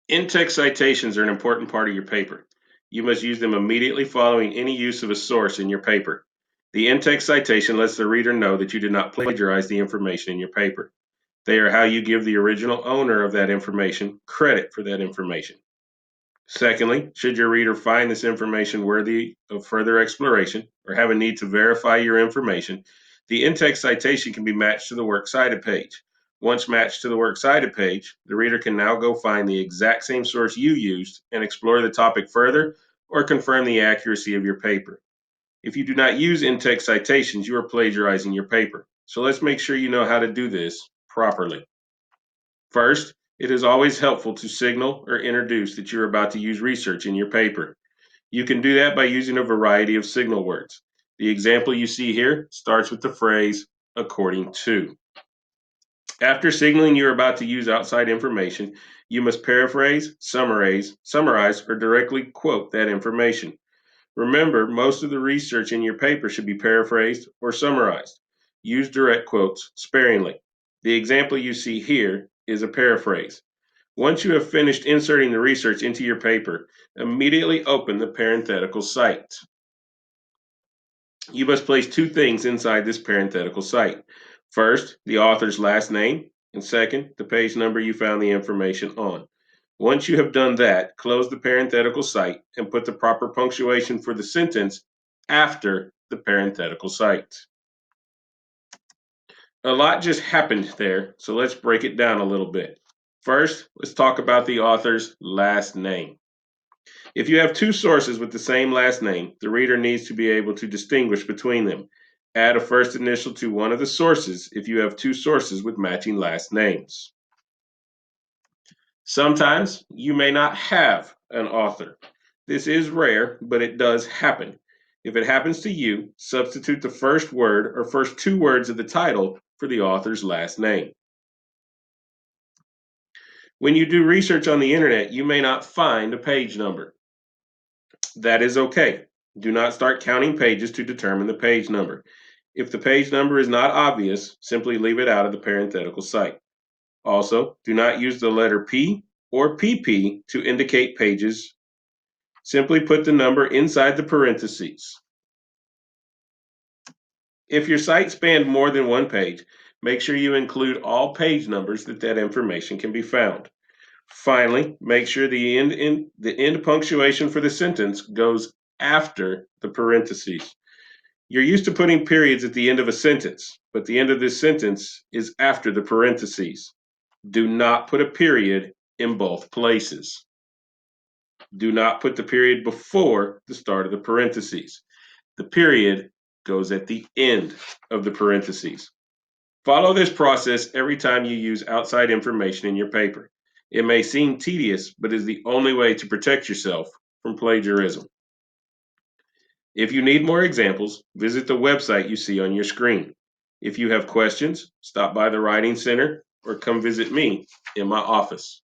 In-text citations are an important part of your paper. You must use them immediately following any use of a source in your paper. The in-text citation lets the reader know that you did not plagiarize the information in your paper. They are how you give the original owner of that information credit for that information. Secondly, should your reader find this information worthy of further exploration or have a need to verify your information, the in-text citation can be matched to the works cited page. Once matched to the works cited page, the reader can now go find the exact same source you used and explore the topic further or confirm the accuracy of your paper. If you do not use in-text citations, you are plagiarizing your paper. So let's make sure you know how to do this properly. First, it is always helpful to signal or introduce that you're about to use research in your paper. You can do that by using a variety of signal words. The example you see here starts with the phrase, according to. After signaling you're about to use outside information, you must paraphrase, summarize, or directly quote that information. Remember, most of the research in your paper should be paraphrased or summarized. Use direct quotes sparingly. The example you see here is a paraphrase. Once you have finished inserting the research into your paper, immediately open the parenthetical cite. You must place two things inside this parenthetical cite. First, the author's last name, and second, the page number you found the information on. Once you have done that, close the parenthetical cite and put the proper punctuation for the sentence after the parenthetical cite. A lot just happened there, so let's break it down a little bit. First, let's talk about the author's last name. If you have two sources with the same last name, the reader needs to be able to distinguish between them. Add a first initial to one of the sources if you have two sources with matching last names. Sometimes you may not have an author. This is rare, but it does happen. If it happens to you, substitute the first word or first two words of the title for the author's last name. When you do research on the internet, you may not find a page number. That is okay. Do not start counting pages to determine the page number. If the page number is not obvious, simply leave it out of the parenthetical cite. Also, do not use the letter P or PP to indicate pages. Simply put the number inside the parentheses. If your site spanned more than one page, make sure you include all page numbers that information can be found. Finally, make sure the end punctuation for the sentence goes after the parentheses. You're used to putting periods at the end of a sentence, but the end of this sentence is after the parentheses. Do not put a period in both places. Do not put the period before the start of the parentheses. The period goes at the end of the parentheses. Follow this process every time you use outside information in your paper. It may seem tedious, but is the only way to protect yourself from plagiarism. If you need more examples, visit the website you see on your screen. If you have questions, stop by the Writing Center or come visit me in my office.